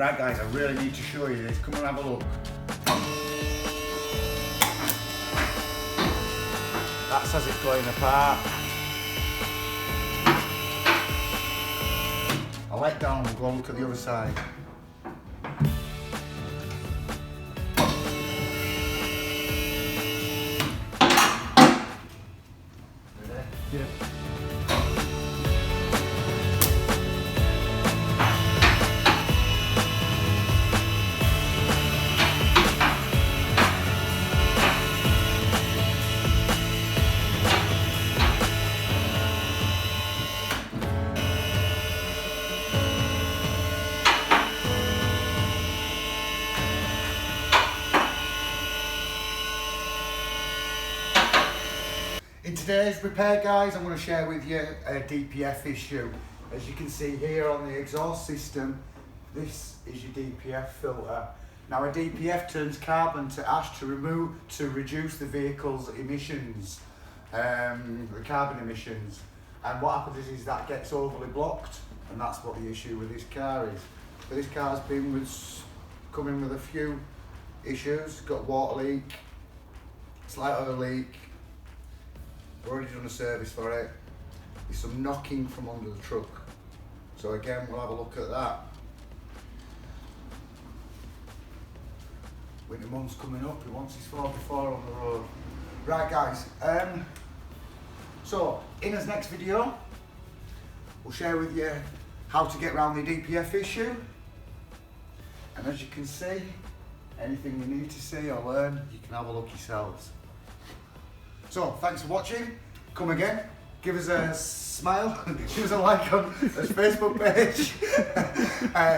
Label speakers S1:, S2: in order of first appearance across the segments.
S1: Right guys, I really need to show you this. Come and have a look. That's as it's going apart. I'll let down and we'll go and look at the other side. Ready?
S2: Yeah.
S1: In today's repair guys, I'm going to share with you a DPF issue. As you can see here on the exhaust system, this is your DPF filter. Now a DPF turns carbon to ash to reduce the vehicle's emissions, the carbon emissions. And what happens is that gets overly blocked, and that's what the issue with this car is. So this car's coming with a few issues. Got a water leak, slight oil leak. We've already done a service for it. There's some knocking from under the truck. So again, we'll have a look at that. Winter month's coming up, he wants his 44 on the road. Right guys, so in his next video, we'll share with you how to get around the DPF issue. And as you can see, anything you need to see or learn, you can have a look yourselves. So, thanks for watching. Come again. Give us a smile. Give us a like on this Facebook page.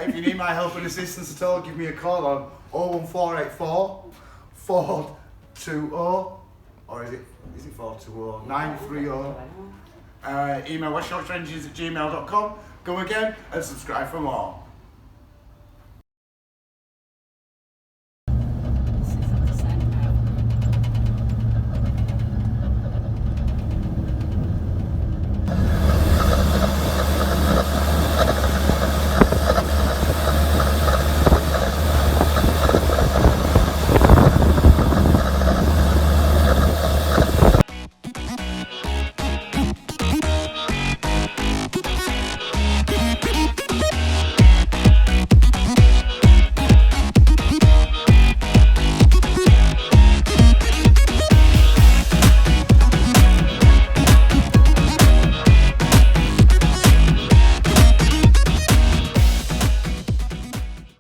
S1: If you need my help and assistance at all, give me a call on 01484 420, or is it 420 930. Email westshortranges@gmail.com. Come again and subscribe for more.